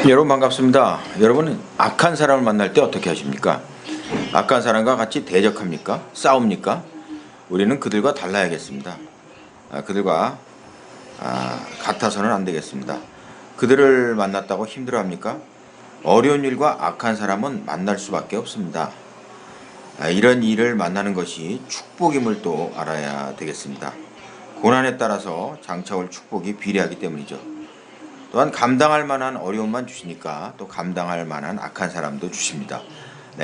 여러분 반갑습니다. 여러분은 악한 사람을 만날 때 어떻게 하십니까? 악한 사람과 같이 대적합니까? 싸웁니까? 우리는 그들과 달라야겠습니다. 그들과 같아서는 안 되겠습니다. 그들을 만났다고 힘들어합니까? 어려운 일과 악한 사람은 만날 수밖에 없습니다. 이런 일을 만나는 것이 축복임을 또 알아야 되겠습니다. 고난에 따라서 장차올 축복이 비례하기 때문이죠. 또한 감당할 만한 어려움만 주시니까 또 감당할 만한 악한 사람도 주십니다.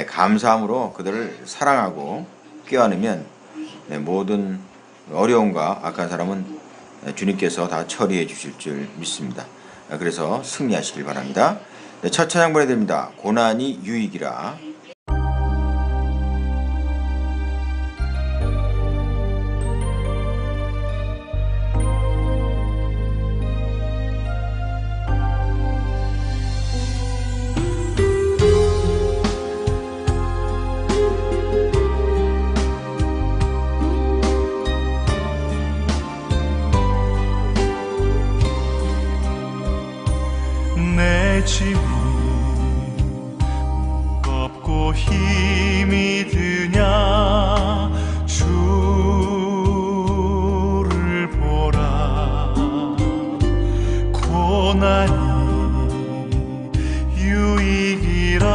감사함으로 그들을 사랑하고 껴안으면 모든 어려움과 악한 사람은 주님께서 다 처리해 주실 줄 믿습니다. 그래서 승리하시길 바랍니다. 첫 찬양 보내드립니다. 고난이 유익이라. 내 짐이 무겁고 힘이 드냐 주를 보라. 고난이 유익이라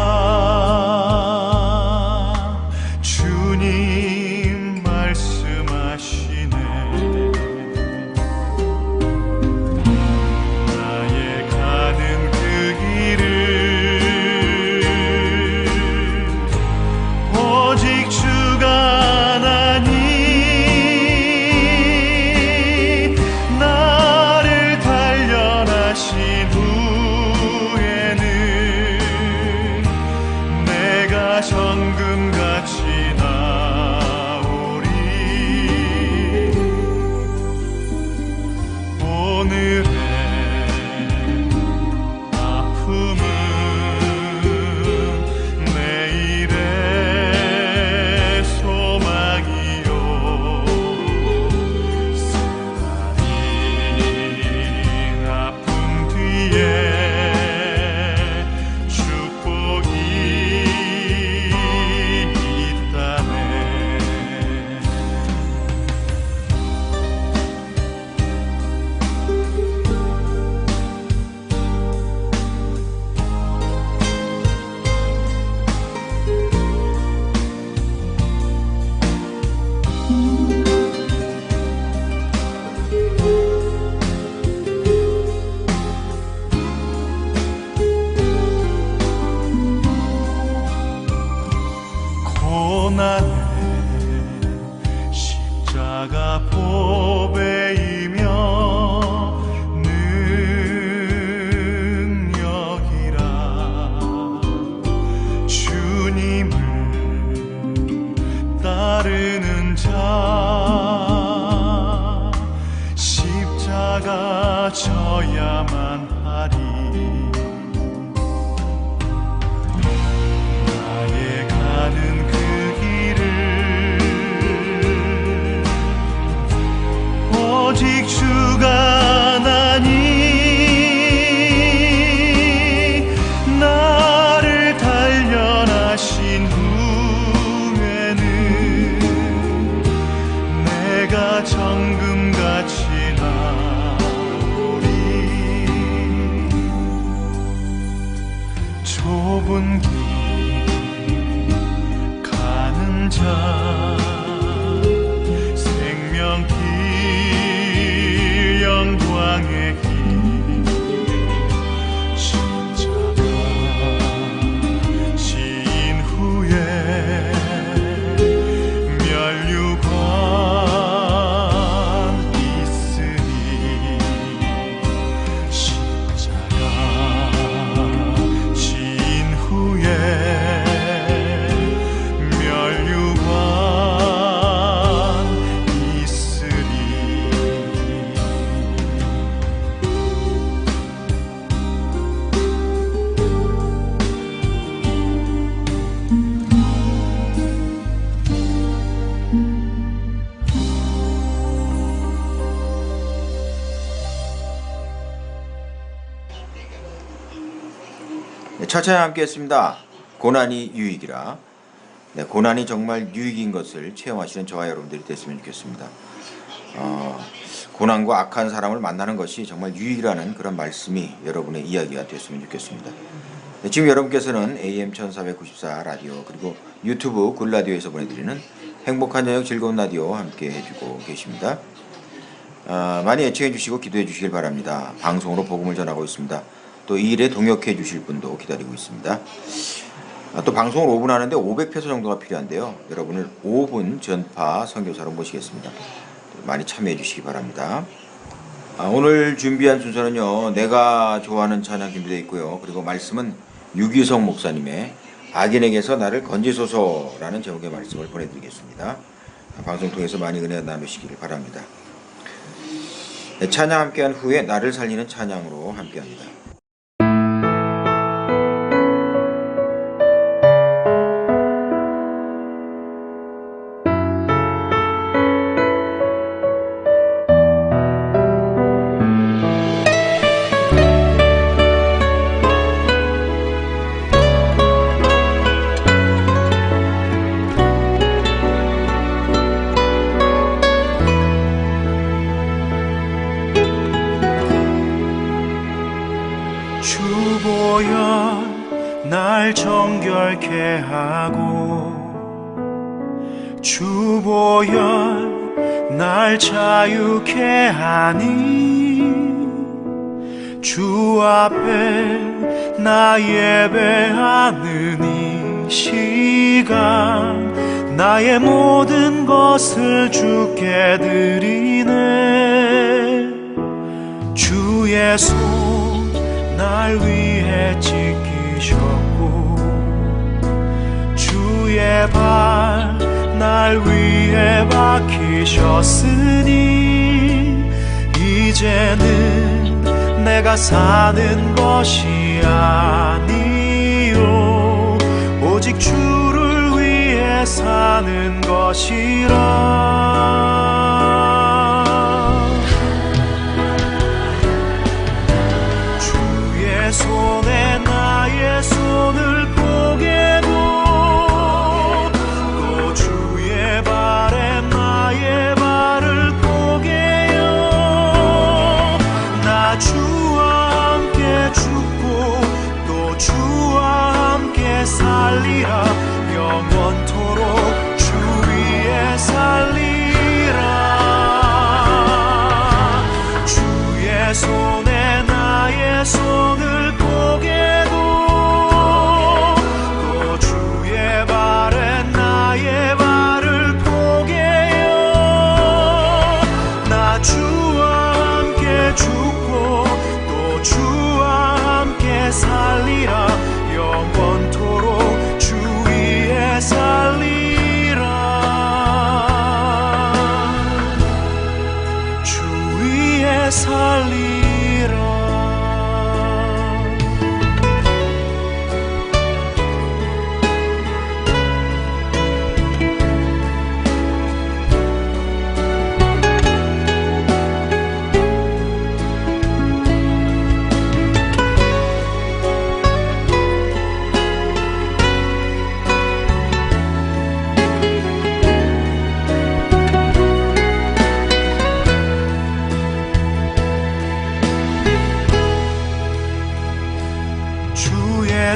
주님 말씀하시네. 정금같이 나오리. 오늘의 아픔은 내일의 소망이요. 쓰라린 아픔 뒤에 고난의 십자가 보배이며 능력이라 주님을 따르는 자 십자가 져야만 하리. 나의 가는 그 오직 주가 나니 나를 단련하신 후에는 내가 정금같이 나오리. 차차야 함께했습니다. 고난이 유익이라. 네, 고난이 정말 유익인 것을 체험하시는 저와 여러분들이 됐으면 좋겠습니다. 고난과 악한 사람을 만나는 것이 정말 유익이라는 그런 말씀이 여러분의 이야기가 됐으면 좋겠습니다. 네, 지금 여러분께서는 AM 1494 라디오 그리고 유튜브 굴라디오에서 보내드리는 행복한 저녁 즐거운 라디오 함께 해주고 계십니다. 많이 애청해 주시고 기도해 주시길 바랍니다. 방송으로 복음을 전하고 있습니다. 또 이 일에 동역해 주실 분도 기다리고 있습니다. 또 방송을 5분 하는데 500페소 정도가 필요한데요. 여러분을 5분 전파 선교사로 모시겠습니다. 많이 참여해 주시기 바랍니다. 오늘 준비한 순서는요. 내가 좋아하는 찬양 준비되어 있고요. 그리고 말씀은 유기성 목사님의 악인에게서 나를 건지소서라는 제목의 말씀을 보내드리겠습니다. 방송 통해서 많이 은혜 나누시기를 바랍니다. 네, 찬양 함께한 후에 나를 살리는 찬양으로 함께합니다. 주보여 날 정결케 하고 주보여 날 자유케 하니 주 앞에 나 예배하는 이 시간 나의 모든 것을 주께 드리네 주의 손 날 위해 지키셨고 주의 발 날 위해 박히셨으니 이제는 내가 사는 것이 아니요 오직 주를 위해 사는 것이라 손에 나의 손을 보게도 또 주의 발에 나의 발을 보게요 나 주와 함께 죽고 또 주와 함께 살리라 영원토록 주 위에 살리라 주의 손에 나의 손을 살리라 영원토록 주 위에 살리라 주 위에 살리라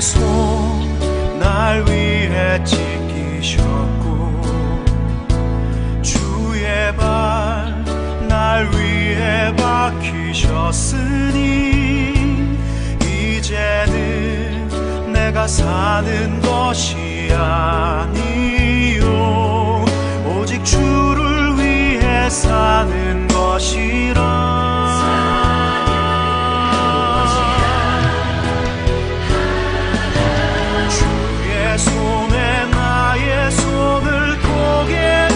손 날 위해 지키셨고 주의 발 날 위해 박히셨으니 이제는 내가 사는 것이 아니요 오직 주를 위해 사는 것이라 손에 나의 손을 보게도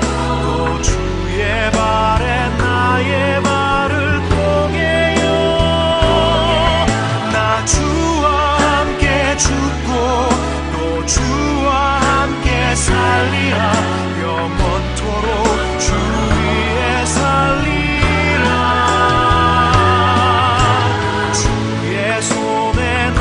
또 주의 발에 나의 발을 보게요 나 주와 함께 죽고 또 주와 함께 살리라 영원토록 주 위에 살리라 주의 손에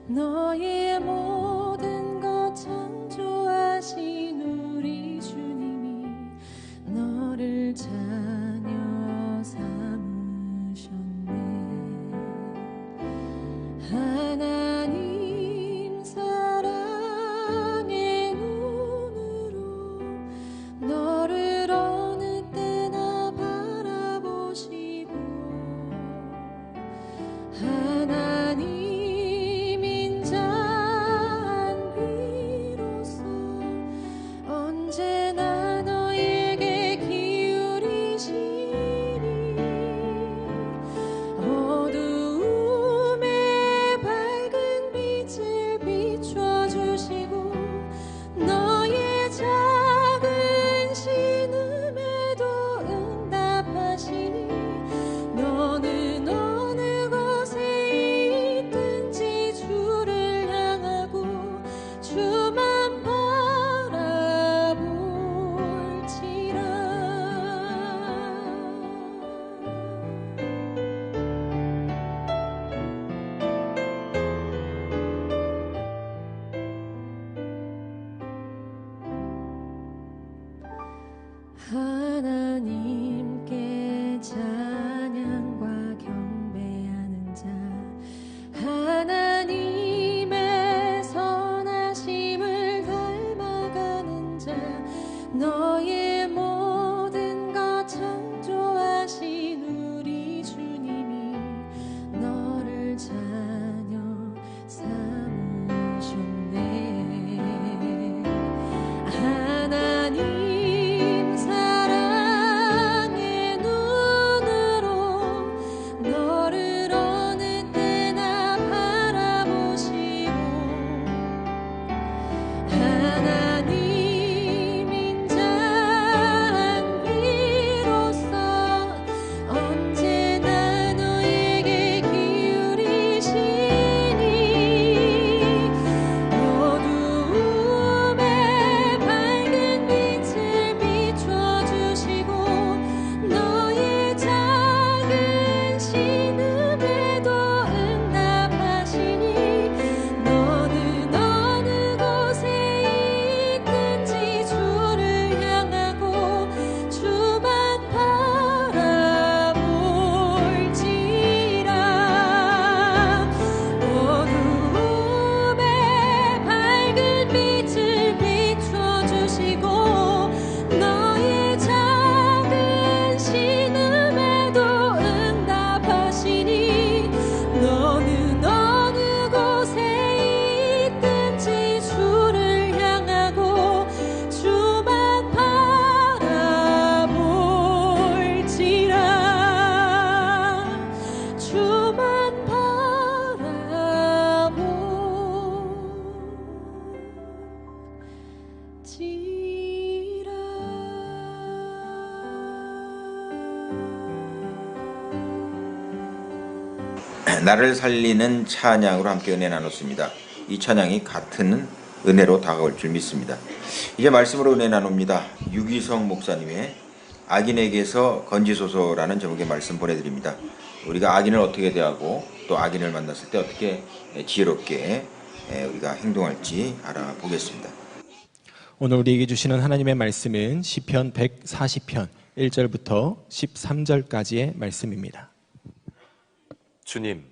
너의 모든 것 창조하신 우리 주님이 너를 자녀 삼으셨네. 하나님 사랑의 눈으로 너를 어느 때나 바라보시고 하나님 인자한 비로소 언제나 너에게 기울이시니 어두움에 밝은 빛을 비춰주시고 너의 작은 신음에도 응답하시니 너는 어느 곳에 있든지 주를 향하고 주만 바라볼지라. 하나님께 찬양과 경배하는 자 하나님의 선하심을 닮아가는 자 너의 모든 것 창조하신 우리 주님이 너를 자녀 삼으셨네. 하나님 사랑의 눈으로 너를 어느 때나 바라보시고 하나님 인자한 비로소 언제나 너에게 기울이시니 어두움에 밝은 빛을 비춰주시고 너의 작은 신음에도 응답하시니 너는 어느 곳에 있든지 주를 향하고 주만 바라볼지라. 어두움에 밝은 빛을 비춰주시고 너의 작은 신음에도 응답하시니 너는 어느 곳에 있든지 주를 향하고 주만 바라볼지라. 주만 나를 살리는 찬양으로 함께 은혜 나눴습니다. 이 찬양이 같은 은혜로 다가올 줄 믿습니다. 이제 말씀으로 은혜 나눕니다. 유기성 목사님의 악인에게서 건지소서라는 제목의 말씀 보내드립니다. 우리가 악인을 어떻게 대하고 또 악인을 만났을 때 어떻게 지혜롭게 우리가 행동할지 알아보겠습니다. 오늘 우리에게 주시는 하나님의 말씀은 시편 140편 1절부터 13절까지의 말씀입니다. 주님,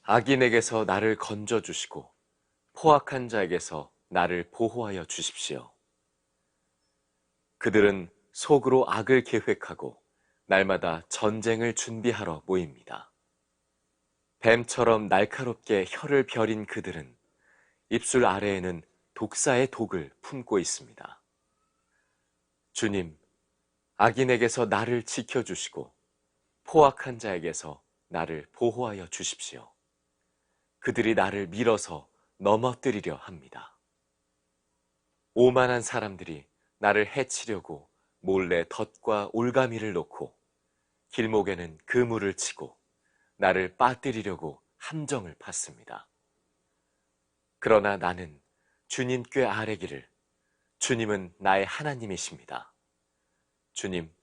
악인에게서 나를 건져주시고 포악한 자에게서 나를 보호하여 주십시오. 그들은 속으로 악을 계획하고 날마다 전쟁을 준비하러 모입니다. 뱀처럼 날카롭게 혀를 벼린 그들은 입술 아래에는 독사의 독을 품고 있습니다. 주님, 악인에게서 나를 지켜주시고 포악한 자에게서 나를 보호하여 주십시오. 그들이 나를 밀어서 넘어뜨리려 합니다. 오만한 사람들이 나를 해치려고 몰래 덫과 올가미를 놓고 길목에는 그물을 치고 나를 빠뜨리려고 함정을 팠습니다. 그러나 나는 주님 꾀 아뢰기를 주님은 나의 하나님이십니다. 주님,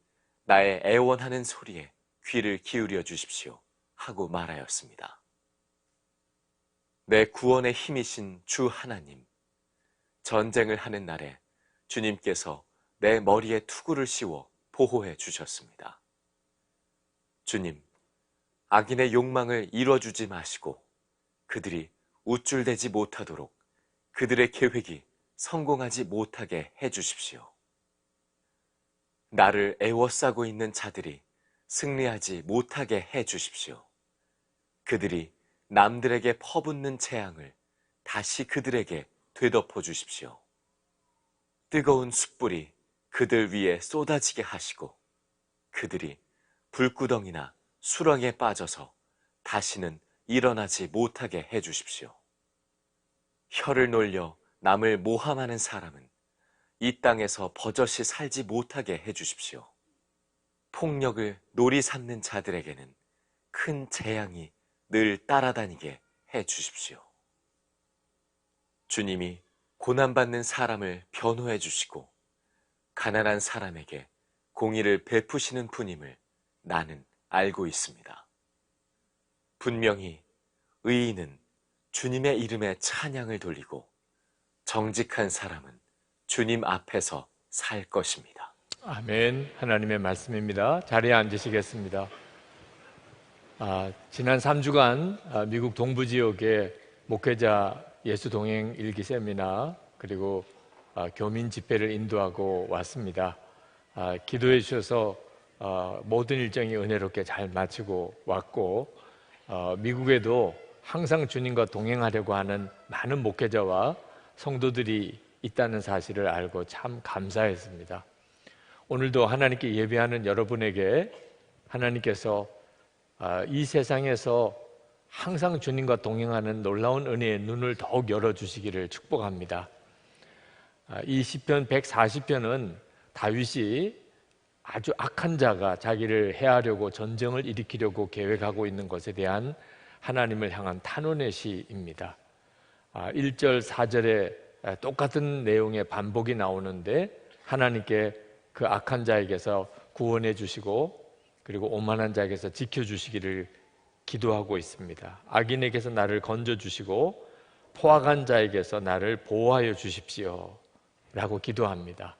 나의 애원하는 소리에 귀를 기울여 주십시오 하고 말하였습니다. 내 구원의 힘이신 주 하나님, 전쟁을 하는 날에 주님께서 내 머리에 투구를 씌워 보호해 주셨습니다. 주님, 악인의 욕망을 이뤄주지 마시고 그들이 우쭐대지 못하도록 그들의 계획이 성공하지 못하게 해주십시오. 나를 애워싸고 있는 자들이 승리하지 못하게 해주십시오. 그들이 남들에게 퍼붓는 재앙을 다시 그들에게 되덮어 주십시오. 뜨거운 숯불이 그들 위에 쏟아지게 하시고 그들이 불구덩이나 수렁에 빠져서 다시는 일어나지 못하게 해주십시오. 혀를 놀려 남을 모함하는 사람은 이 땅에서 버젓이 살지 못하게 해주십시오. 폭력을 놀이 삼는 자들에게는 큰 재앙이 늘 따라다니게 해주십시오. 주님이 고난받는 사람을 변호해 주시고 가난한 사람에게 공의를 베푸시는 분임을 나는 알고 있습니다. 분명히 의인은 주님의 이름에 찬양을 돌리고 정직한 사람은 주님 앞에서 살 것입니다. 아멘. 하나님의 말씀입니다. 자리에 앉으시겠습니다. 지난 3주간 미국 동부 지역의 목회자 예수 동행 일기 세미나 그리고 교민 집회를 인도하고 왔습니다. 기도해 주셔서 모든 일정이 은혜롭게 잘 마치고 왔고 미국에도 항상 주님과 동행하려고 하는 많은 목회자와 성도들이 있다는 사실을 알고 참 감사했습니다. 오늘도 하나님께 예배하는 여러분에게 하나님께서 이 세상에서 항상 주님과 동행하는 놀라운 은혜의 눈을 더욱 열어주시기를 축복합니다. 이 시편 140편은 다윗이 아주 악한 자가 자기를 해하려고 전쟁을 일으키려고 계획하고 있는 것에 대한 하나님을 향한 탄원의 시입니다. 1절, 4절에 똑같은 내용의 반복이 나오는데 하나님께 그 악한 자에게서 구원해 주시고 그리고 오만한 자에게서 지켜주시기를 기도하고 있습니다. 악인에게서 나를 건져주시고 포악한 자에게서 나를 보호하여 주십시오 라고 기도합니다.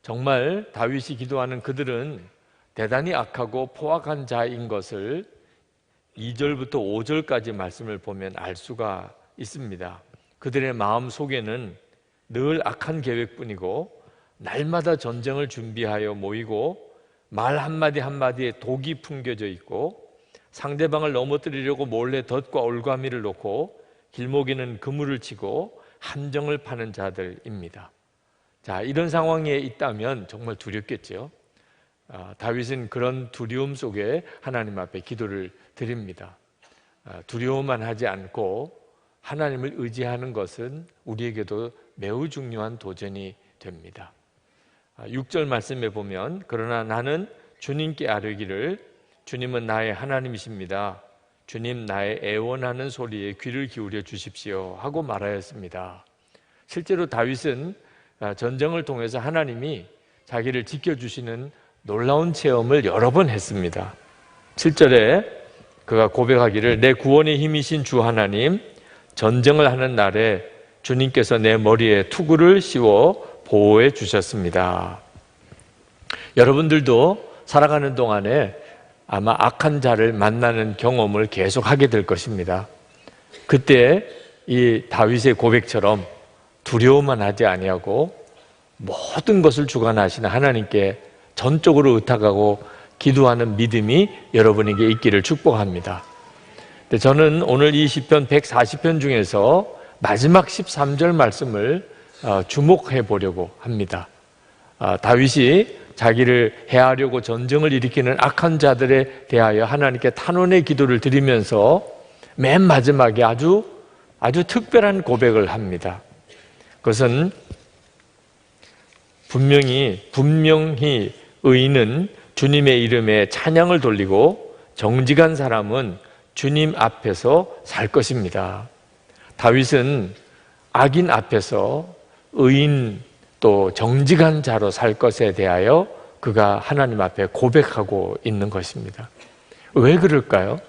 정말 다윗이 기도하는 그들은 대단히 악하고 포악한 자인 것을 2절부터 5절까지 말씀을 보면 알 수가 있습니다. 그들의 마음 속에는 늘 악한 계획뿐이고 날마다 전쟁을 준비하여 모이고 말 한마디 한마디에 독이 풍겨져 있고 상대방을 넘어뜨리려고 몰래 덫과 올가미를 놓고 길목에는 그물을 치고 함정을 파는 자들입니다. 자, 이런 상황에 있다면 정말 두렵겠죠. 다윗은 그런 두려움 속에 하나님 앞에 기도를 드립니다. 두려워만 하지 않고 하나님을 의지하는 것은 우리에게도 매우 중요한 도전이 됩니다. 6절 말씀에 보면 그러나 나는 주님께 아뢰기를 주님은 나의 하나님이십니다. 주님 나의 애원하는 소리에 귀를 기울여 주십시오 하고 말하였습니다. 실제로 다윗은 전쟁을 통해서 하나님이 자기를 지켜주시는 놀라운 체험을 여러 번 했습니다. 7절에 그가 고백하기를 내 구원의 힘이신 주 하나님, 전쟁을 하는 날에 주님께서 내 머리에 투구를 씌워 보호해 주셨습니다. 여러분들도 살아가는 동안에 아마 악한 자를 만나는 경험을 계속하게 될 것입니다. 그때 이 다윗의 고백처럼 두려워만 하지 아니하고 모든 것을 주관하시는 하나님께 전적으로 의탁하고 기도하는 믿음이 여러분에게 있기를 축복합니다. 근데 저는 오늘 이 시편 140편 중에서 마지막 13절 말씀을 주목해 보려고 합니다. 다윗이 자기를 해하려고 전쟁을 일으키는 악한 자들에 대하여 하나님께 탄원의 기도를 드리면서 맨 마지막에 아주 특별한 고백을 합니다. 그것은 분명히 의인은 주님의 이름에 찬양을 돌리고 정직한 사람은 주님 앞에서 살 것입니다. 다윗은 악인 앞에서 의인 또 정직한 자로 살 것에 대하여 그가 하나님 앞에 고백하고 있는 것입니다. 왜 그럴까요?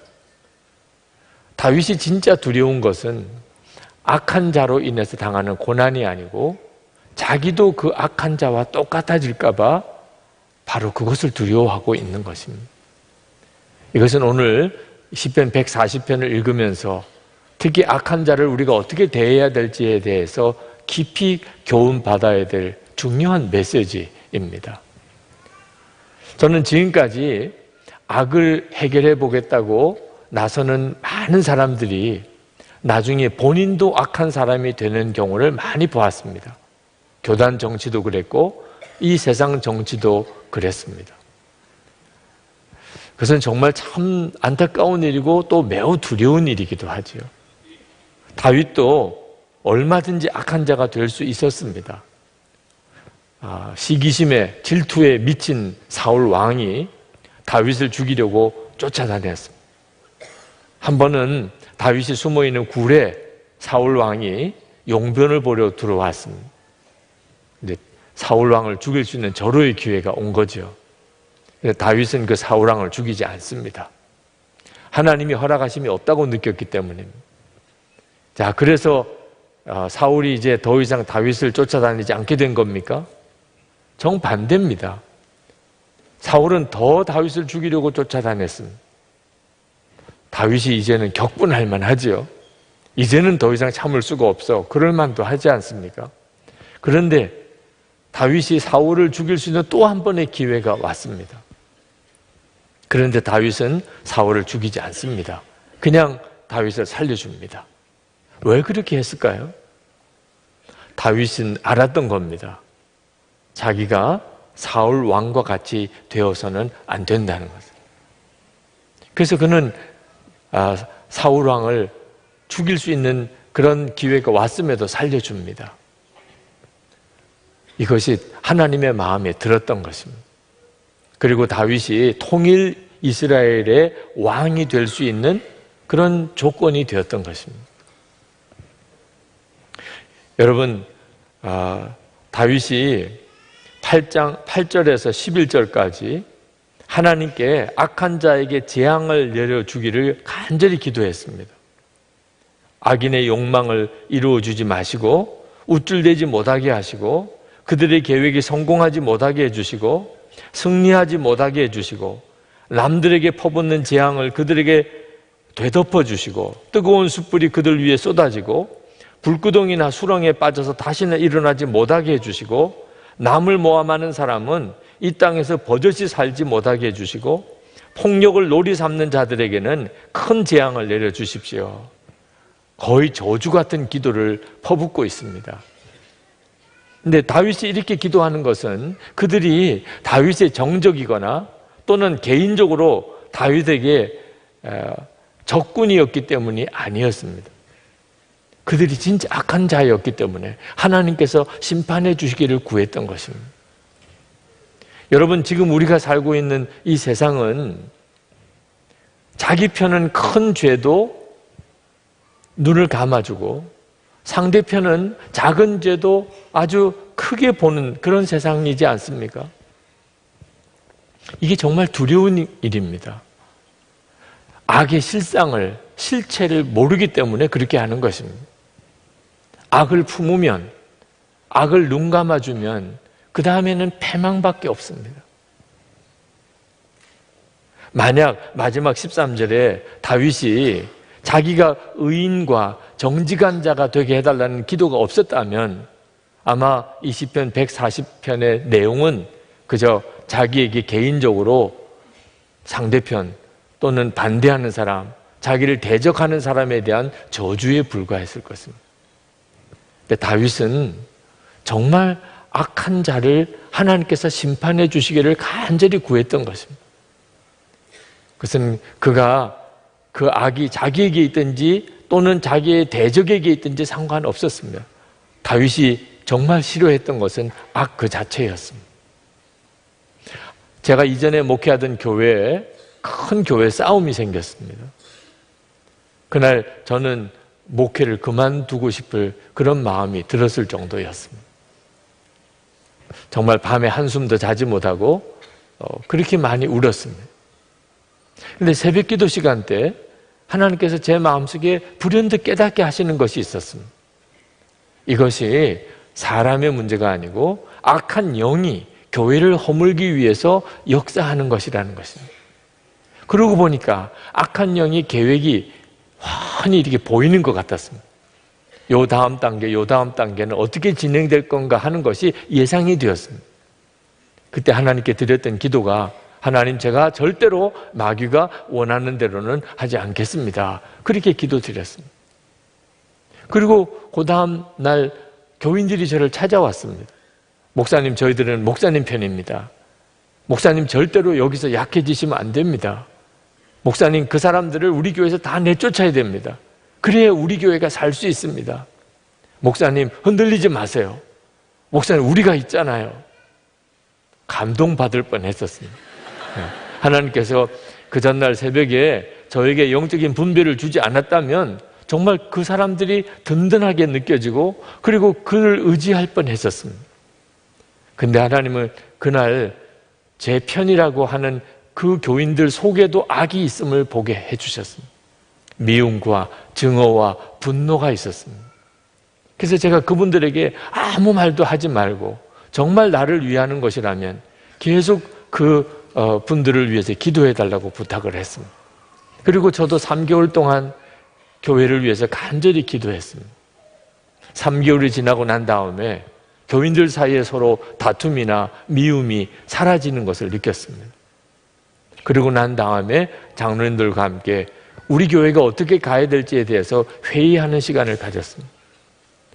다윗이 진짜 두려운 것은 악한 자로 인해서 당하는 고난이 아니고 자기도 그 악한 자와 똑같아질까 봐 바로 그것을 두려워하고 있는 것입니다. 이것은 오늘 시편 140편을 읽으면서 특히 악한 자를 우리가 어떻게 대해야 될지에 대해서 깊이 교훈받아야 될 중요한 메시지입니다. 저는 지금까지 악을 해결해 보겠다고 나서는 많은 사람들이 나중에 본인도 악한 사람이 되는 경우를 많이 보았습니다. 교단 정치도 그랬고 이 세상 정치도 그랬습니다. 그것은 정말 참 안타까운 일이고 또 매우 두려운 일이기도 하죠. 다윗도 얼마든지 악한 자가 될 수 있었습니다. 시기심에 질투에 미친 사울 왕이 다윗을 죽이려고 쫓아다녔습니다. 한 번은 다윗이 숨어있는 굴에 사울 왕이 용변을 보려 들어왔습니다. 근데 사울 왕을 죽일 수 있는 절호의 기회가 온 거죠. 다윗은 그 사울 왕을 죽이지 않습니다. 하나님이 허락하심이 없다고 느꼈기 때문입니다. 자, 그래서 사울이 이제 더 이상 다윗을 쫓아다니지 않게 된 겁니까? 정반대입니다. 사울은 더 다윗을 죽이려고 쫓아다녔습니다. 다윗이 이제는 격분할 만하지요. 이제는 더 이상 참을 수가 없어. 그럴 만도 하지 않습니까? 그런데 다윗이 사울을 죽일 수 있는 또 한 번의 기회가 왔습니다. 그런데 다윗은 사울을 죽이지 않습니다. 그냥 다윗을 살려줍니다. 왜 그렇게 했을까요? 다윗은 알았던 겁니다. 자기가 사울 왕과 같이 되어서는 안 된다는 것을. 그래서 그는 사울 왕을 죽일 수 있는 그런 기회가 왔음에도 살려줍니다. 이것이 하나님의 마음에 들었던 것입니다. 그리고 다윗이 통일 이스라엘의 왕이 될 수 있는 그런 조건이 되었던 것입니다. 여러분, 다윗이 8절에서 11절까지 하나님께 악한 자에게 재앙을 내려주기를 간절히 기도했습니다. 악인의 욕망을 이루어주지 마시고 우쭐대지 못하게 하시고 그들의 계획이 성공하지 못하게 해주시고 승리하지 못하게 해주시고 남들에게 퍼붓는 재앙을 그들에게 되덮어 주시고 뜨거운 숯불이 그들 위에 쏟아지고 불구덩이나 수렁에 빠져서 다시는 일어나지 못하게 해주시고 남을 모함하는 사람은 이 땅에서 버젓이 살지 못하게 해주시고 폭력을 놀이 삼는 자들에게는 큰 재앙을 내려주십시오. 거의 저주 같은 기도를 퍼붓고 있습니다. 근데 다윗이 이렇게 기도하는 것은 그들이 다윗의 정적이거나 또는 개인적으로 다윗에게 적군이었기 때문이 아니었습니다. 그들이 진짜 악한 자였기 때문에 하나님께서 심판해 주시기를 구했던 것입니다. 여러분, 지금 우리가 살고 있는 이 세상은 자기 편은 큰 죄도 눈을 감아주고 상대편은 작은 죄도 아주 크게 보는 그런 세상이지 않습니까? 이게 정말 두려운 일입니다. 악의 실체를 모르기 때문에 그렇게 하는 것입니다. 악을 품으면, 악을 눈 감아주면 그 다음에는 패망밖에 없습니다. 만약 마지막 13절에 다윗이 자기가 의인과 정직한 자가 되게 해달라는 기도가 없었다면 아마 이 시편 140편의 내용은 그저 자기에게 개인적으로 상대편 또는 반대하는 사람, 자기를 대적하는 사람에 대한 저주에 불과했을 것입니다. 근데 다윗은 정말 악한 자를 하나님께서 심판해 주시기를 간절히 구했던 것입니다. 그것은 그가 그 악이 자기에게 있든지 또는 자기의 대적에게 있든지 상관없었습니다. 다윗이 정말 싫어했던 것은 악 그 자체였습니다. 제가 이전에 목회하던 교회에 큰 교회 싸움이 생겼습니다. 그날 저는 목회를 그만두고 싶을 그런 마음이 들었을 정도였습니다. 정말 밤에 한숨도 자지 못하고 그렇게 많이 울었습니다. 근데 새벽 기도 시간 때 하나님께서 제 마음속에 불현듯 깨닫게 하시는 것이 있었습니다. 이것이 사람의 문제가 아니고 악한 영이 교회를 허물기 위해서 역사하는 것이라는 것입니다. 그러고 보니까 악한 영이 계획이 훤히 이렇게 보이는 것 같았습니다. 요 다음 단계는 어떻게 진행될 건가 하는 것이 예상이 되었습니다. 그때 하나님께 드렸던 기도가 하나님, 제가 절대로 마귀가 원하는 대로는 하지 않겠습니다. 그렇게 기도드렸습니다. 그리고 그 다음 날 교인들이 저를 찾아왔습니다. 목사님, 저희들은 목사님 편입니다. 목사님, 절대로 여기서 약해지시면 안 됩니다. 목사님, 그 사람들을 우리 교회에서 다 내쫓아야 됩니다. 그래야 우리 교회가 살 수 있습니다. 목사님, 흔들리지 마세요. 목사님, 우리가 있잖아요. 감동받을 뻔했었습니다. 하나님께서 그 전날 새벽에 저에게 영적인 분별을 주지 않았다면 정말 그 사람들이 든든하게 느껴지고 그리고 그를 의지할 뻔했었습니다. 근데 하나님은 그날 제 편이라고 하는 그 교인들 속에도 악이 있음을 보게 해주셨습니다. 미움과 증오와 분노가 있었습니다. 그래서 제가 그분들에게 아무 말도 하지 말고 정말 나를 위하는 것이라면 계속 그 분들을 위해서 기도해 달라고 부탁을 했습니다. 그리고 저도 3개월 동안 교회를 위해서 간절히 기도했습니다. 3개월이 지나고 난 다음에 교인들 사이에 서로 다툼이나 미움이 사라지는 것을 느꼈습니다. 그리고 난 다음에 장로님들과 함께 우리 교회가 어떻게 가야 될지에 대해서 회의하는 시간을 가졌습니다.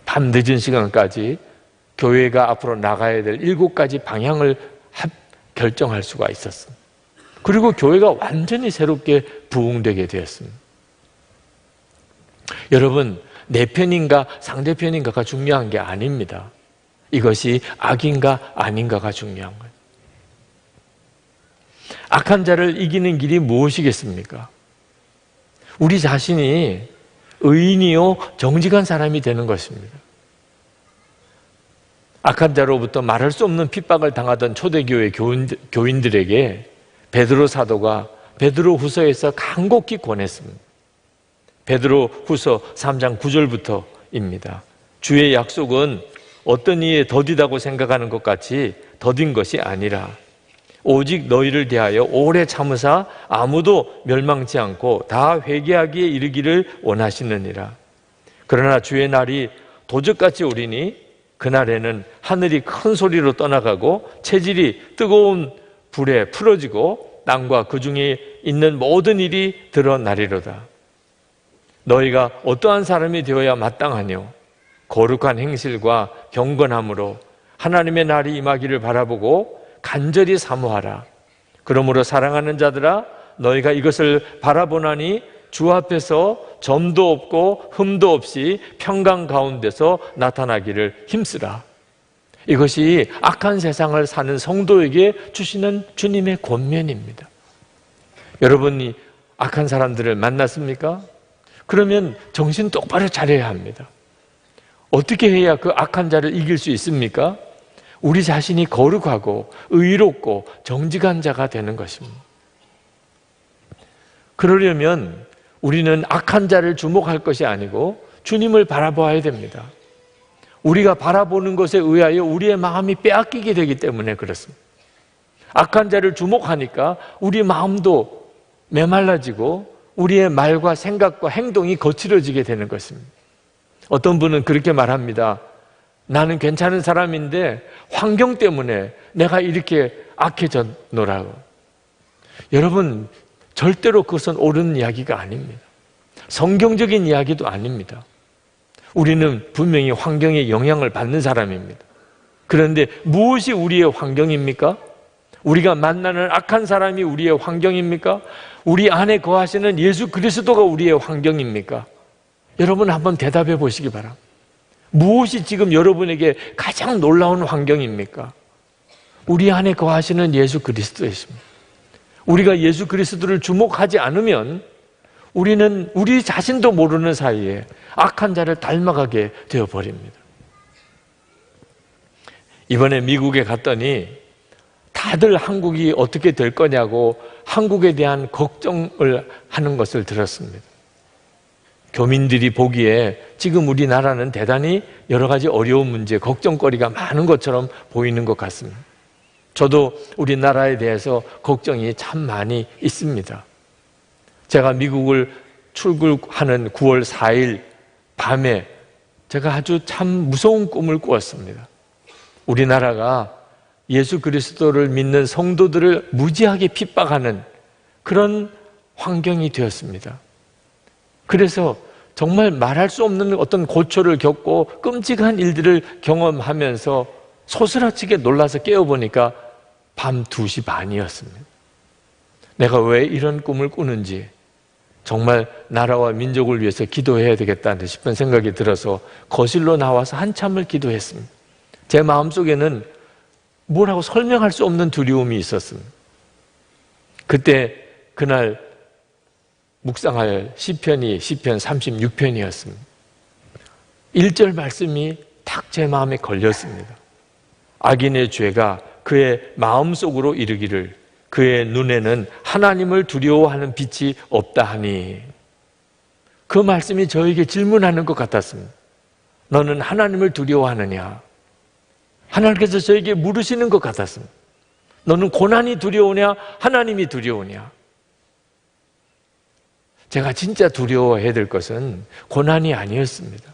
밤 늦은 시간까지 교회가 앞으로 나가야 될 7가지 방향을 결정할 수가 있었습니다. 그리고 교회가 완전히 새롭게 부흥되게 되었습니다. 여러분, 내 편인가 상대편인가가 중요한 게 아닙니다. 이것이 악인가 아닌가가 중요한 거예요. 악한 자를 이기는 길이 무엇이겠습니까? 우리 자신이 의인이요 정직한 사람이 되는 것입니다. 악한 자로부터 말할 수 없는 핍박을 당하던 초대교회 교인들에게 베드로 사도가 베드로 후서에서 간곡히 권했습니다. 베드로 후서 3장 9절부터입니다. 주의 약속은 어떤 이에 더디다고 생각하는 것 같이 더딘 것이 아니라 오직 너희를 대하여 오래 참으사 아무도 멸망치 않고 다 회개하기에 이르기를 원하시느니라. 그러나 주의 날이 도적같이 오리니 그날에는 하늘이 큰 소리로 떠나가고 체질이 뜨거운 불에 풀어지고 땅과 그 중에 있는 모든 일이 드러나리로다. 너희가 어떠한 사람이 되어야 마땅하뇨? 거룩한 행실과 경건함으로 하나님의 날이 임하기를 바라보고 간절히 사모하라. 그러므로 사랑하는 자들아, 너희가 이것을 바라보나니 주 앞에서 점도 없고 흠도 없이 평강 가운데서 나타나기를 힘쓰라. 이것이 악한 세상을 사는 성도에게 주시는 주님의 권면입니다. 여러분이 악한 사람들을 만났습니까? 그러면 정신 똑바로 차려야 합니다. 어떻게 해야 그 악한 자를 이길 수 있습니까? 우리 자신이 거룩하고 의롭고 정직한 자가 되는 것입니다. 그러려면 우리는 악한 자를 주목할 것이 아니고 주님을 바라보아야 됩니다. 우리가 바라보는 것에 의하여 우리의 마음이 빼앗기게 되기 때문에 그렇습니다. 악한 자를 주목하니까 우리 마음도 메말라지고 우리의 말과 생각과 행동이 거칠어지게 되는 것입니다. 어떤 분은 그렇게 말합니다. 나는 괜찮은 사람인데 환경 때문에 내가 이렇게 악해졌노라고. 여러분, 절대로 그것은 옳은 이야기가 아닙니다. 성경적인 이야기도 아닙니다. 우리는 분명히 환경에 영향을 받는 사람입니다. 그런데 무엇이 우리의 환경입니까? 우리가 만나는 악한 사람이 우리의 환경입니까? 우리 안에 거하시는 예수 그리스도가 우리의 환경입니까? 여러분 한번 대답해 보시기 바랍니다. 무엇이 지금 여러분에게 가장 놀라운 환경입니까? 우리 안에 거하시는 예수 그리스도이십니다. 우리가 예수 그리스도를 주목하지 않으면 우리는 우리 자신도 모르는 사이에 악한 자를 닮아가게 되어버립니다. 이번에 미국에 갔더니 다들 한국이 어떻게 될 거냐고 한국에 대한 걱정을 하는 것을 들었습니다. 교민들이 보기에 지금 우리나라는 대단히 여러 가지 어려운 문제, 걱정거리가 많은 것처럼 보이는 것 같습니다. 저도 우리나라에 대해서 걱정이 참 많이 있습니다. 제가 미국을 출국하는 9월 4일 밤에 제가 아주 참 무서운 꿈을 꾸었습니다. 우리나라가 예수 그리스도를 믿는 성도들을 무지하게 핍박하는 그런 환경이 되었습니다. 그래서 정말 말할 수 없는 어떤 고초를 겪고 끔찍한 일들을 경험하면서 소스라치게 놀라서 깨어보니까 밤 2시 반이었습니다. 내가 왜 이런 꿈을 꾸는지, 정말 나라와 민족을 위해서 기도해야 되겠다 싶은 생각이 들어서 거실로 나와서 한참을 기도했습니다. 제 마음속에는 뭐라고 설명할 수 없는 두려움이 있었습니다. 그날 묵상할 시편이 시편 36편이었습니다. 1절 말씀이 탁 제 마음에 걸렸습니다. 악인의 죄가 그의 마음속으로 이르기를 그의 눈에는 하나님을 두려워하는 빛이 없다 하니, 그 말씀이 저에게 질문하는 것 같았습니다. 너는 하나님을 두려워하느냐? 하나님께서 저에게 물으시는 것 같았습니다. 너는 고난이 두려우냐? 하나님이 두려우냐? 제가 진짜 두려워해야 될 것은 고난이 아니었습니다.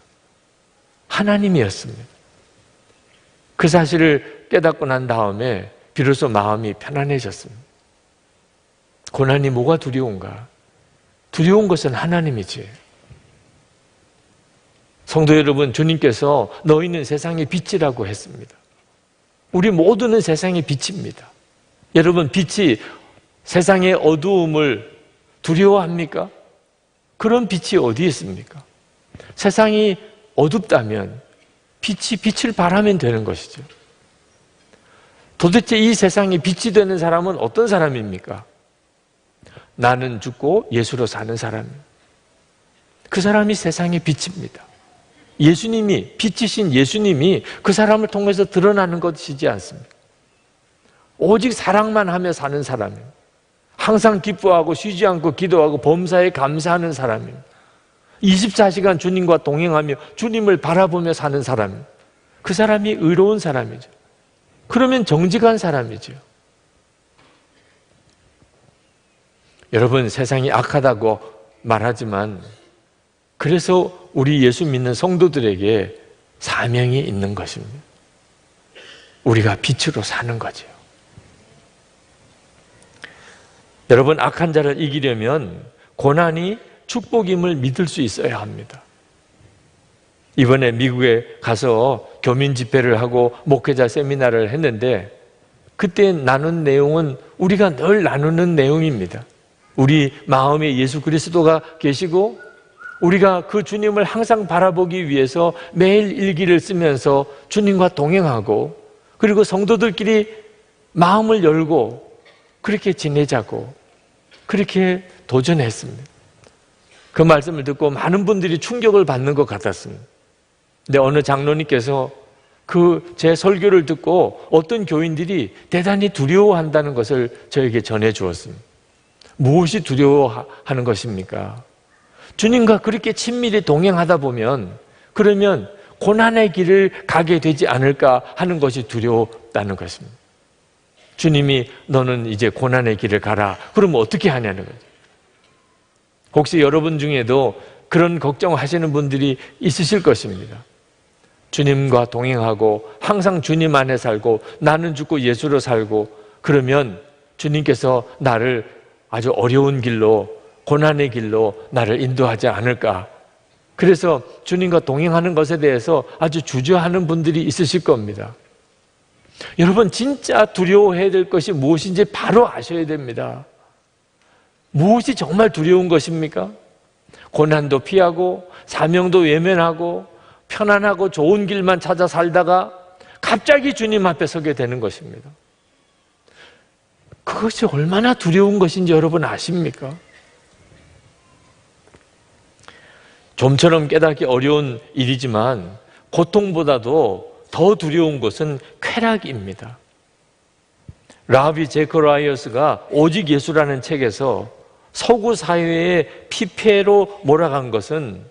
하나님이었습니다. 그 사실을 깨닫고 난 다음에 비로소 마음이 편안해졌습니다. 고난이 뭐가 두려운가? 두려운 것은 하나님이지. 성도 여러분, 주님께서 너희는 세상의 빛이라고 했습니다. 우리 모두는 세상의 빛입니다. 여러분, 빛이 세상의 어두움을 두려워합니까? 그런 빛이 어디 있습니까? 세상이 어둡다면 빛이 빛을 발하면 되는 것이죠. 도대체 이 세상에 빛이 되는 사람은 어떤 사람입니까? 나는 죽고 예수로 사는 사람입니다. 그 사람이 세상의 빛입니다. 예수님이, 빛이신 예수님이 그 사람을 통해서 드러나는 것이지 않습니까? 오직 사랑만 하며 사는 사람입니다. 항상 기뻐하고 쉬지 않고 기도하고 범사에 감사하는 사람입니다. 24시간 주님과 동행하며 주님을 바라보며 사는 사람입니다. 그 사람이 의로운 사람이죠. 그러면 정직한 사람이죠. 여러분, 세상이 악하다고 말하지만 그래서 우리 예수 믿는 성도들에게 사명이 있는 것입니다. 우리가 빛으로 사는 거죠. 여러분, 악한 자를 이기려면 고난이 축복임을 믿을 수 있어야 합니다. 이번에 미국에 가서 교민 집회를 하고 목회자 세미나를 했는데 그때 나눈 내용은 우리가 늘 나누는 내용입니다. 우리 마음에 예수 그리스도가 계시고 우리가 그 주님을 항상 바라보기 위해서 매일 일기를 쓰면서 주님과 동행하고 그리고 성도들끼리 마음을 열고 그렇게 지내자고 그렇게 도전했습니다. 그 말씀을 듣고 많은 분들이 충격을 받는 것 같았습니다. 근데 어느 장로님께서 그 제 설교를 듣고 어떤 교인들이 대단히 두려워한다는 것을 저에게 전해 주었습니다. 무엇이 두려워하는 것입니까? 주님과 그렇게 친밀히 동행하다 보면 그러면 고난의 길을 가게 되지 않을까 하는 것이 두려웠다는 것입니다. 주님이 너는 이제 고난의 길을 가라. 그러면 어떻게 하냐는 거죠. 혹시 여러분 중에도 그런 걱정하시는 분들이 있으실 것입니다. 주님과 동행하고 항상 주님 안에 살고 나는 죽고 예수로 살고 그러면 주님께서 나를 아주 어려운 길로 고난의 길로 나를 인도하지 않을까. 그래서 주님과 동행하는 것에 대해서 아주 주저하는 분들이 있으실 겁니다. 여러분, 진짜 두려워해야 될 것이 무엇인지 바로 아셔야 됩니다. 무엇이 정말 두려운 것입니까? 고난도 피하고 사명도 외면하고 편안하고 좋은 길만 찾아 살다가 갑자기 주님 앞에 서게 되는 것입니다. 그것이 얼마나 두려운 것인지 여러분 아십니까? 좀처럼 깨닫기 어려운 일이지만 고통보다도 더 두려운 것은 쾌락입니다. 라비 제커라이어스가 오직 예수라는 책에서 서구 사회의 피폐로 몰아간 것은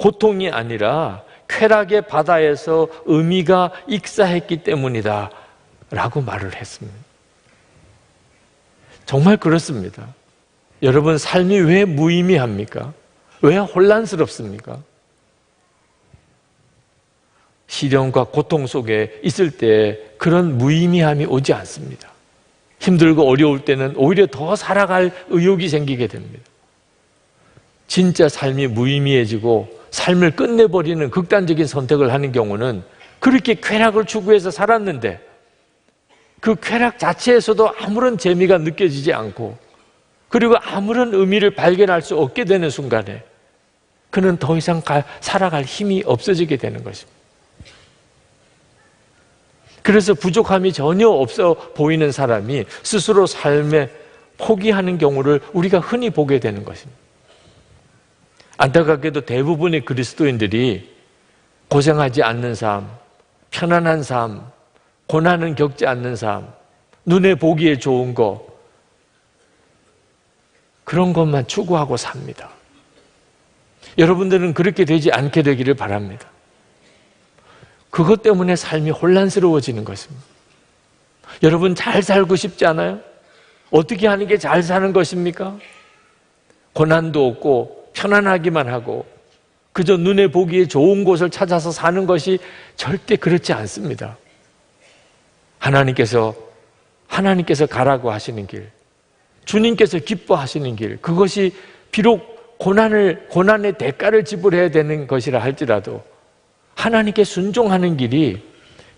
고통이 아니라 쾌락의 바다에서 의미가 익사했기 때문이다 라고 말을 했습니다. 정말 그렇습니다. 여러분, 삶이 왜 무의미합니까? 왜 혼란스럽습니까? 시련과 고통 속에 있을 때 그런 무의미함이 오지 않습니다. 힘들고 어려울 때는 오히려 더 살아갈 의욕이 생기게 됩니다. 진짜 삶이 무의미해지고 삶을 끝내버리는 극단적인 선택을 하는 경우는 그렇게 쾌락을 추구해서 살았는데 그 쾌락 자체에서도 아무런 재미가 느껴지지 않고 그리고 아무런 의미를 발견할 수 없게 되는 순간에 그는 더 이상 살아갈 힘이 없어지게 되는 것입니다. 그래서 부족함이 전혀 없어 보이는 사람이 스스로 삶에 포기하는 경우를 우리가 흔히 보게 되는 것입니다. 안타깝게도 대부분의 그리스도인들이 고생하지 않는 삶, 편안한 삶, 고난은 겪지 않는 삶, 눈에 보기에 좋은 거, 그런 것만 추구하고 삽니다. 여러분들은 그렇게 되지 않게 되기를 바랍니다. 그것 때문에 삶이 혼란스러워지는 것입니다. 여러분, 잘 살고 싶지 않아요? 어떻게 하는 게 잘 사는 것입니까? 고난도 없고 편안하기만 하고 그저 눈에 보기에 좋은 곳을 찾아서 사는 것이 절대 그렇지 않습니다. 하나님께서 가라고 하시는 길, 주님께서 기뻐하시는 길, 그것이 비록 고난의 대가를 지불해야 되는 것이라 할지라도 하나님께 순종하는 길이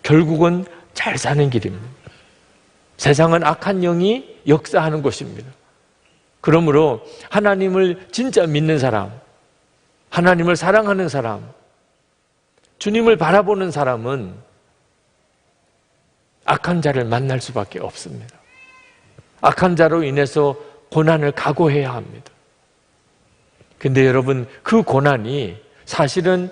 결국은 잘 사는 길입니다. 세상은 악한 영이 역사하는 곳입니다. 그러므로 하나님을 진짜 믿는 사람, 하나님을 사랑하는 사람, 주님을 바라보는 사람은 악한 자를 만날 수밖에 없습니다. 악한 자로 인해서 고난을 각오해야 합니다. 근데 여러분, 그 고난이 사실은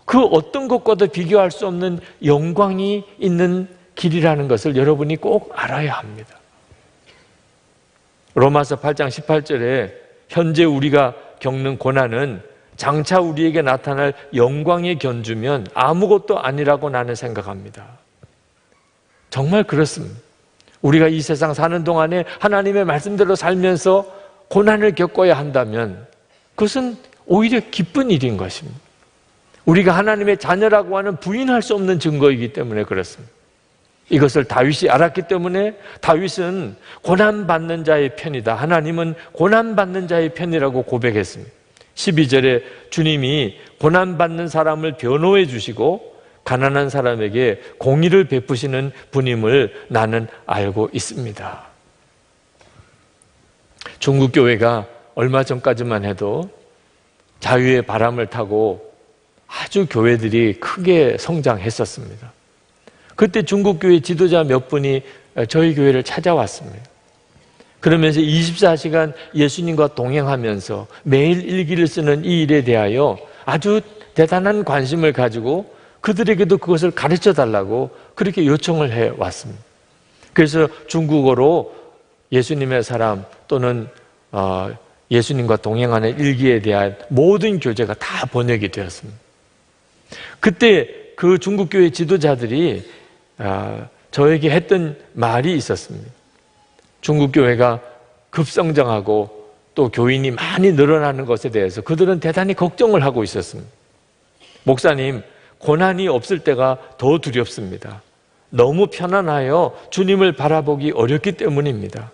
그 어떤 것과도 비교할 수 없는 영광이 있는 길이라는 것을 여러분이 꼭 알아야 합니다. 로마서 8장 18절에 현재 우리가 겪는 고난은 장차 우리에게 나타날 영광에 견주면 아무것도 아니라고 나는 생각합니다. 정말 그렇습니다. 우리가 이 세상 사는 동안에 하나님의 말씀대로 살면서 고난을 겪어야 한다면 그것은 오히려 기쁜 일인 것입니다. 우리가 하나님의 자녀라고 하는 부인할 수 없는 증거이기 때문에 그렇습니다. 이것을 다윗이 알았기 때문에 다윗은 고난받는 자의 편이다, 하나님은 고난받는 자의 편이라고 고백했습니다. 12절에 주님이 고난받는 사람을 변호해 주시고 가난한 사람에게 공의를 베푸시는 분임을 나는 알고 있습니다. 중국 교회가 얼마 전까지만 해도 자유의 바람을 타고 아주 교회들이 크게 성장했었습니다. 그때 중국 교회 지도자 몇 분이 저희 교회를 찾아왔습니다. 그러면서 24시간 예수님과 동행하면서 매일 일기를 쓰는 이 일에 대하여 아주 대단한 관심을 가지고 그들에게도 그것을 가르쳐 달라고 그렇게 요청을 해왔습니다. 그래서 중국어로 예수님의 사람 또는 예수님과 동행하는 일기에 대한 모든 교재가 다 번역이 되었습니다. 그때 그 중국교회 지도자들이 저에게 했던 말이 있었습니다. 중국교회가 급성장하고 또 교인이 많이 늘어나는 것에 대해서 그들은 대단히 걱정을 하고 있었습니다. 목사님, 고난이 없을 때가 더 두렵습니다. 너무 편안하여 주님을 바라보기 어렵기 때문입니다.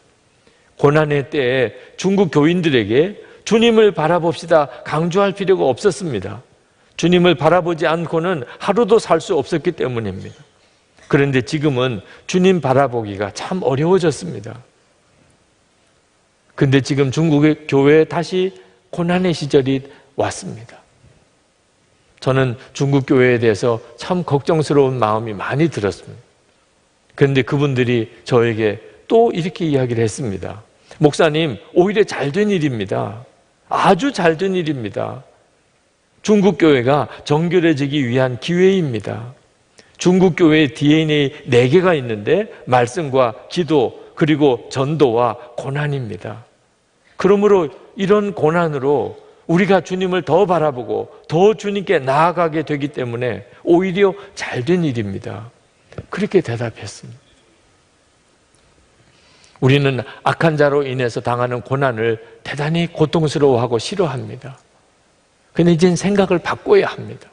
고난의 때에 중국 교인들에게 주님을 바라봅시다 강조할 필요가 없었습니다. 주님을 바라보지 않고는 하루도 살 수 없었기 때문입니다. 그런데 지금은 주님 바라보기가 참 어려워졌습니다. 근데 지금 중국의 교회에 다시 고난의 시절이 왔습니다. 저는 중국 교회에 대해서 참 걱정스러운 마음이 많이 들었습니다. 그런데 그분들이 저에게 또 이렇게 이야기를 했습니다. 목사님, 오히려 잘된 일입니다. 아주 잘된 일입니다. 중국 교회가 정결해지기 위한 기회입니다. 중국 교회의 DNA 4개가 있는데 말씀과 기도 그리고 전도와 고난입니다. 그러므로 이런 고난으로 우리가 주님을 더 바라보고 더 주님께 나아가게 되기 때문에 오히려 잘된 일입니다. 그렇게 대답했습니다. 우리는 악한 자로 인해서 당하는 고난을 대단히 고통스러워하고 싫어합니다. 근데 이제 생각을 바꿔야 합니다.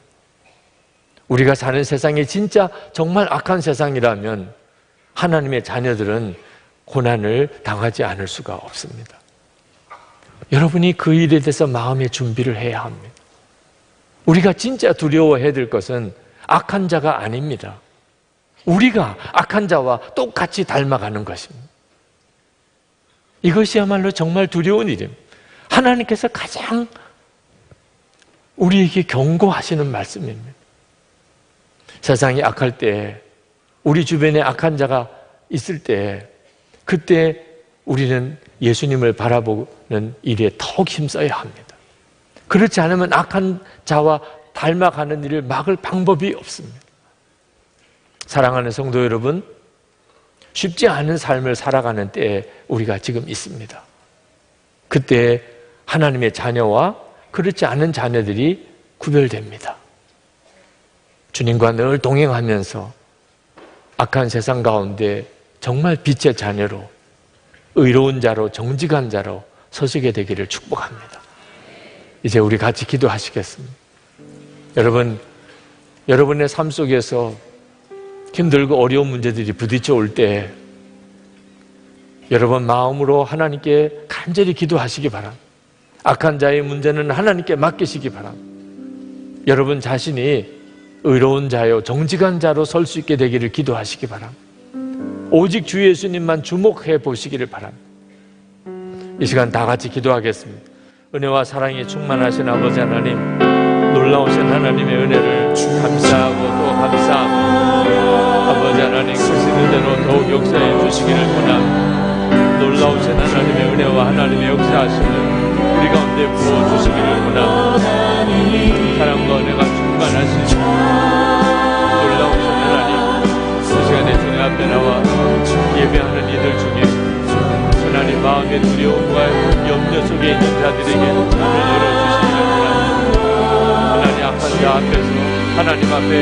우리가 사는 세상이 진짜 정말 악한 세상이라면 하나님의 자녀들은 고난을 당하지 않을 수가 없습니다. 여러분이 그 일에 대해서 마음의 준비를 해야 합니다. 우리가 진짜 두려워해야 될 것은 악한 자가 아닙니다. 우리가 악한 자와 똑같이 닮아가는 것입니다. 이것이야말로 정말 두려운 일입니다. 하나님께서 가장 우리에게 경고하시는 말씀입니다. 세상이 악할 때, 우리 주변에 악한 자가 있을 때, 그때 우리는 예수님을 바라보는 일에 더욱 힘써야 합니다. 그렇지 않으면 악한 자와 닮아가는 일을 막을 방법이 없습니다. 사랑하는 성도 여러분, 쉽지 않은 삶을 살아가는 때에 우리가 지금 있습니다. 그때 하나님의 자녀와 그렇지 않은 자녀들이 구별됩니다. 주님과 늘 동행하면서 악한 세상 가운데 정말 빛의 자녀로, 의로운 자로, 정직한 자로 서시게 되기를 축복합니다. 이제 우리 같이 기도하시겠습니다. 여러분, 여러분의 삶 속에서 힘들고 어려운 문제들이 부딪혀 올 때 여러분 마음으로 하나님께 간절히 기도하시기 바랍니다. 악한 자의 문제는 하나님께 맡기시기 바랍니다. 여러분 자신이 의로운 자요 정직한 자로 설 수 있게 되기를 기도하시기 바랍니다. 오직 주 예수님만 주목해 보시기를 바랍니다. 이 시간 다 같이 기도하겠습니다. 은혜와 사랑이 충만하신 아버지 하나님, 놀라우신 하나님의 은혜를 감사하고 또 감사하고 아버지 하나님 크시는 대로 더욱 역사해 주시기를 원합니다. 놀라우신 하나님의 은혜와 하나님의 역사하심을 우리 가운데 부어주시기를 원합니다. 사랑과 은혜가 충만하신 놀라우신 하나님, 그 시간에 주님 앞에 나와 예배하는 이들 중에 하나님 마음의 두려움과 염려 속에 있는 자들에게 문을 열어주시기를 원합니다. 하나님 악한 자 앞에서 하나님 앞에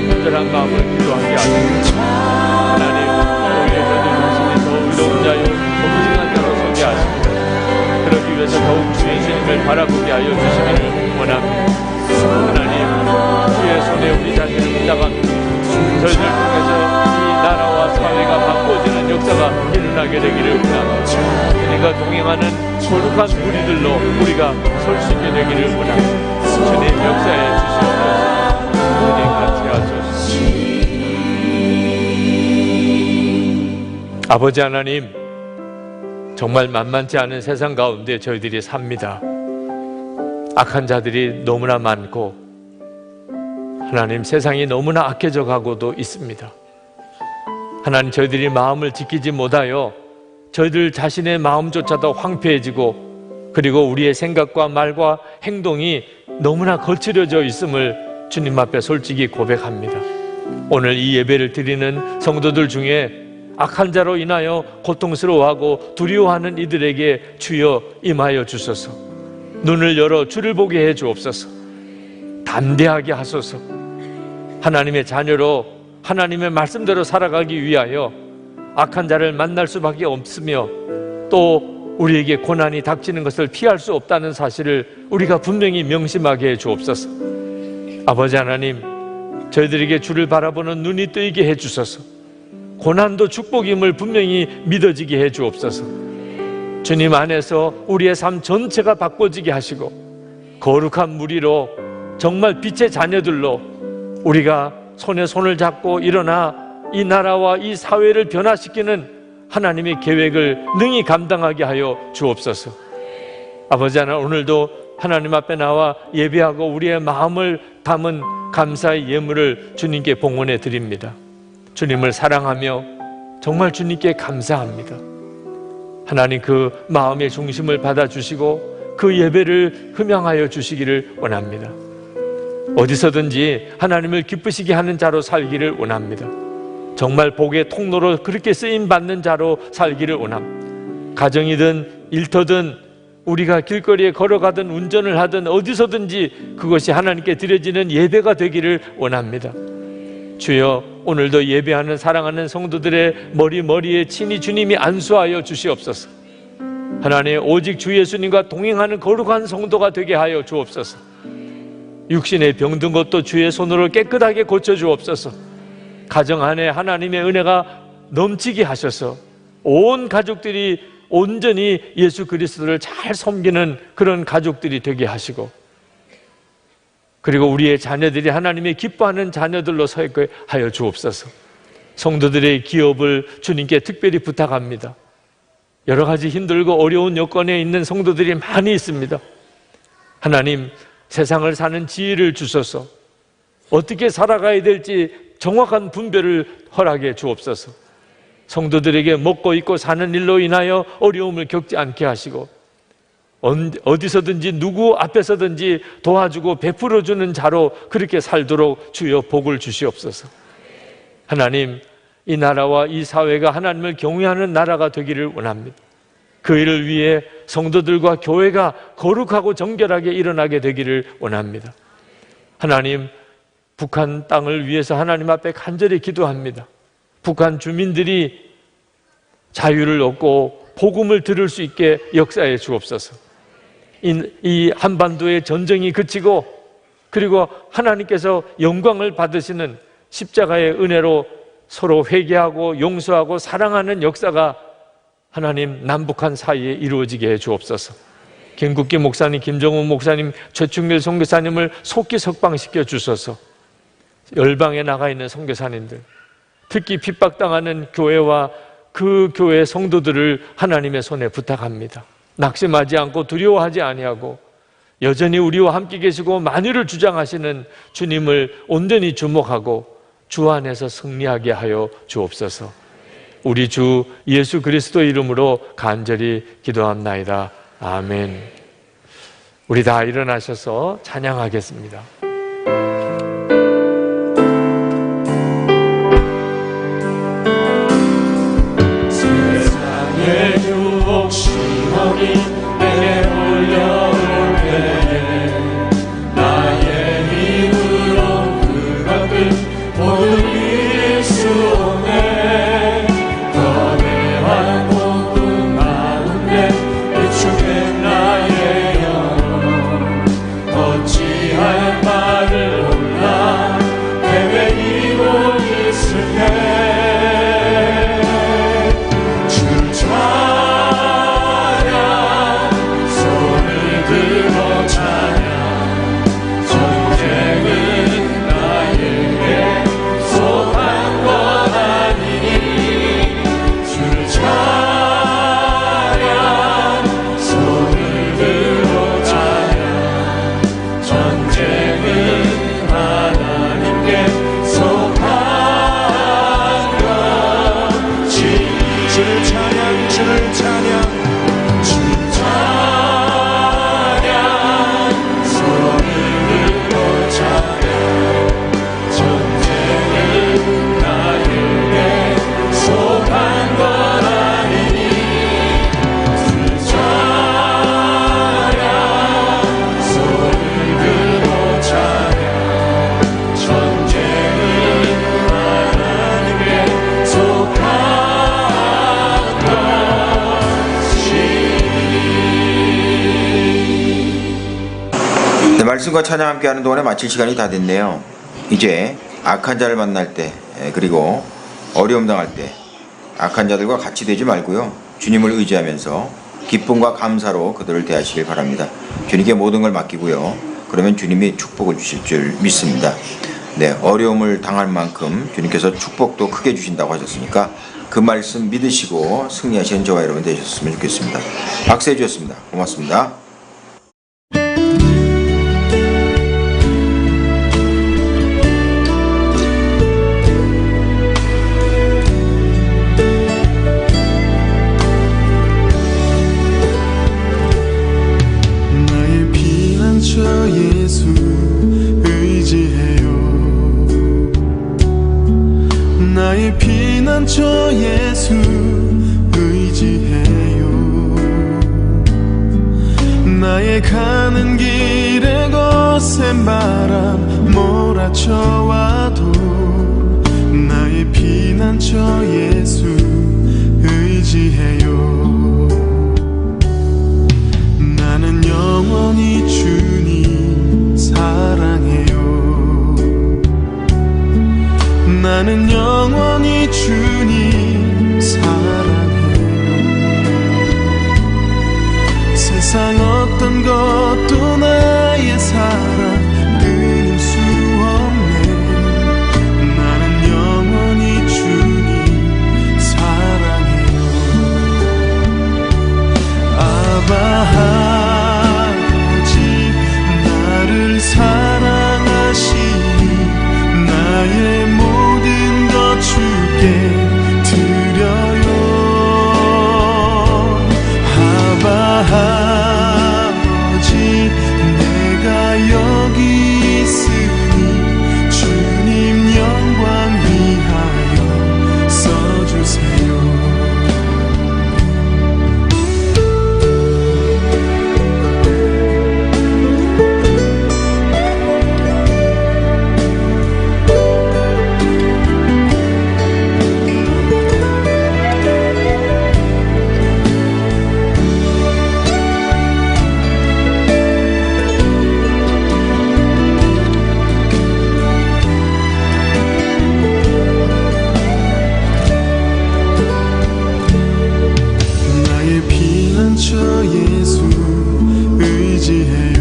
간절한 마음을 기도하게 하시고 하나님 오히려 저들 자신이 더 의로운 자요 정직한 자로 서게 하시고 그러기 위해서 더욱 주 예수님을 바라보게 하여 주시기를 원합니다. 하나님 주의 손에 우리 자신을 붙잡아갑니다. 저희들 통해서 이 나라와 사회가 바꿔지는 역사가 일어나게 되기를 원합니다. 주님과 동행하는 거룩한 우리들로 우리가 설 수 있게 되기를 원합니다. 주님 역사해 주시옵소서. 주님 같이 하소서. 아버지 하나님, 정말 만만치 않은 세상 가운데 저희들이 삽니다. 악한 자들이 너무나 많고 하나님 세상이 너무나 악해져 가고도 있습니다. 하나님 저희들이 마음을 지키지 못하여 저희들 자신의 마음조차도 황폐해지고 그리고 우리의 생각과 말과 행동이 너무나 거칠어져 있음을 주님 앞에 솔직히 고백합니다. 오늘 이 예배를 드리는 성도들 중에 악한 자로 인하여 고통스러워하고 두려워하는 이들에게 주여 임하여 주소서. 눈을 열어 주를 보게 해 주옵소서. 담대하게 하소서. 하나님의 자녀로 하나님의 말씀대로 살아가기 위하여 악한 자를 만날 수밖에 없으며 또 우리에게 고난이 닥치는 것을 피할 수 없다는 사실을 우리가 분명히 명심하게 해 주옵소서. 아버지 하나님, 저희들에게 주를 바라보는 눈이 뜨이게 해 주소서. 고난도 축복임을 분명히 믿어지게 해 주옵소서. 주님 안에서 우리의 삶 전체가 바꿔지게 하시고 거룩한 무리로 정말 빛의 자녀들로 우리가 손에 손을 잡고 일어나 이 나라와 이 사회를 변화시키는 하나님의 계획을 능히 감당하게 하여 주옵소서. 아버지 하나님, 오늘도 하나님 앞에 나와 예배하고 우리의 마음을 담은 감사의 예물을 주님께 봉헌해 드립니다. 주님을 사랑하며 정말 주님께 감사합니다. 하나님 그 마음의 중심을 받아주시고 그 예배를 흠양하여 주시기를 원합니다. 어디서든지 하나님을 기쁘시게 하는 자로 살기를 원합니다. 정말 복의 통로로 그렇게 쓰임받는 자로 살기를 원합니다. 가정이든 일터든 우리가 길거리에 걸어가든 운전을 하든 어디서든지 그것이 하나님께 드려지는 예배가 되기를 원합니다. 주여, 오늘도 예배하는 사랑하는 성도들의 머리에 친히 주님이 안수하여 주시옵소서. 하나님, 오직 주 예수님과 동행하는 거룩한 성도가 되게 하여 주옵소서. 육신에 병든 것도 주의 손으로 깨끗하게 고쳐 주옵소서. 가정 안에 하나님의 은혜가 넘치게 하셔서 온 가족들이 온전히 예수 그리스도를 잘 섬기는 그런 가족들이 되게 하시고, 그리고 우리의 자녀들이 하나님의 기뻐하는 자녀들로 서게 하여 주옵소서. 성도들의 기업을 주님께 특별히 부탁합니다. 여러 가지 힘들고 어려운 여건에 있는 성도들이 많이 있습니다. 하나님, 세상을 사는 지혜를 주셔서 어떻게 살아가야 될지 정확한 분별을 허락해 주옵소서. 성도들에게 먹고 입고 사는 일로 인하여 어려움을 겪지 않게 하시고, 어디서든지 누구 앞에서든지 도와주고 베풀어주는 자로 그렇게 살도록 주여 복을 주시옵소서. 하나님, 이 나라와 이 사회가 하나님을 경외하는 나라가 되기를 원합니다. 그 일을 위해 성도들과 교회가 거룩하고 정결하게 일어나게 되기를 원합니다. 하나님, 북한 땅을 위해서 하나님 앞에 간절히 기도합니다. 북한 주민들이 자유를 얻고 복음을 들을 수 있게 역사해 주옵소서. 이 한반도의 전쟁이 그치고, 그리고 하나님께서 영광을 받으시는 십자가의 은혜로 서로 회개하고 용서하고 사랑하는 역사가 하나님 남북한 사이에 이루어지게 해 주옵소서. 김국기 목사님, 김정훈 목사님, 최충길 선교사님을 속히 석방시켜 주셔서 열방에 나가 있는 선교사님들, 특히 핍박당하는 교회와 그 교회 성도들을 하나님의 손에 부탁합니다. 낙심하지 않고 두려워하지 아니하고 여전히 우리와 함께 계시고 만유를 주장하시는 주님을 온전히 주목하고 주 안에서 승리하게 하여 주옵소서. 우리 주 예수 그리스도 이름으로 간절히 기도합나이다. 아멘. 우리 다 일어나셔서 찬양하겠습니다. 세상의 유혹 시험이 내게 몰려올 때에 나의 힘으로 그 것들 모두 이길 수 없네. 거대한 폭풍 가운데 비추된 나의 영혼, 어찌할 말을 몰라 헤매이고 있을 때 말씀과 찬양 함께하는 동안에 마칠 시간이 다 됐네요. 이제 악한 자를 만날 때, 그리고 어려움 당할 때 악한 자들과 같이 되지 말고요, 주님을 의지하면서 기쁨과 감사로 그들을 대하시길 바랍니다. 주님께 모든 걸 맡기고요, 그러면 주님이 축복을 주실 줄 믿습니다. 네, 어려움을 당할 만큼 주님께서 축복도 크게 주신다고 하셨으니까 그 말씀 믿으시고 승리하시는 저와 여러분 되셨으면 좋겠습니다. 박수해 주셨습니다. 고맙습니다. 예수 의지해요. 나의 피난처 예수 의지해요. 나의 가는 길에 거센 바람 몰아쳐와도 나의 피난처 예수 의지해요. 나는 영원히 주님 사랑해요. 나는 영원히 주님 사랑해요. 세상 어떤 것도 나의 사랑 끊을 수 없네. 나는 영원히 주님 사랑해요. 아바 아버지 나를 사랑하시니 나의 모든 것 주께 드려요. 아바 아버지 내가 여기 있으니 주님 영광 위하여 써주세요. 피난처 예수 의지해요.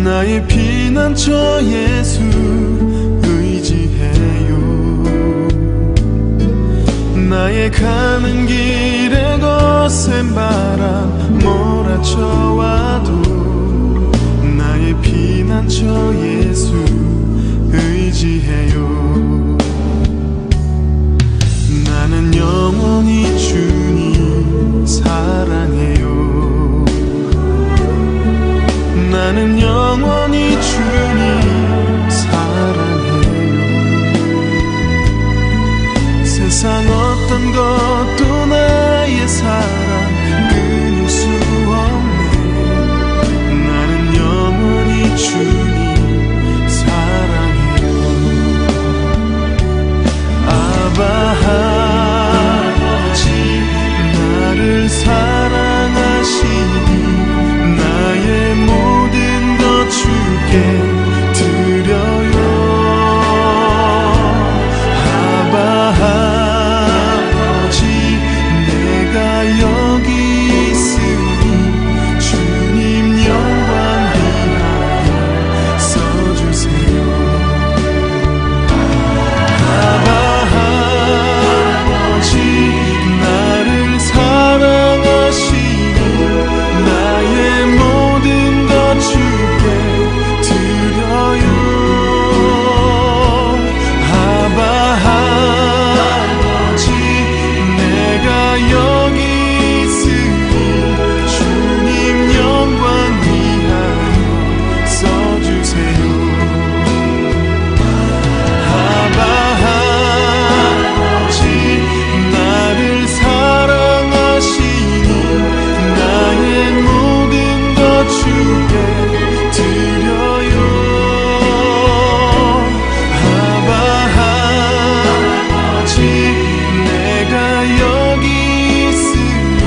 나의 피난처 예수 의지해요. 나의 가는 길에 거센 바람 몰아쳐와도 나의 피난처 예수 의지해요. 나는 영원히 주님 사랑해요. 나는 영원히 주님 사랑해요. 세상 어떤 것도 나의 사랑 끊을 수 없네. 나는 영원히 주님 사랑해요. 아바 나를 사랑하시니 나의 모든 것 주께 드려요. 아바 아버지 내가 여기 있으니 주님 영광 위하여 써주세요. 아바 나를 사랑하시니 나의 모든 것 주께 드려요. 아바 아버지 내가 여기 있으니 주님 영광 위하여 써주세요. 아바 나를 사랑하시니 나의 모든 것 주께 드려요. 아바 아버지 내가 여기 있으니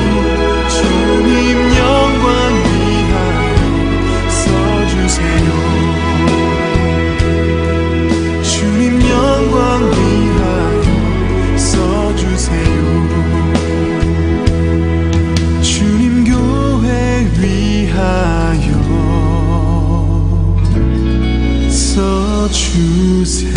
주님 영광 위하여 써주세요. 주님 영광 위하여 써주세요. 주님 교회 위하여 써주세요.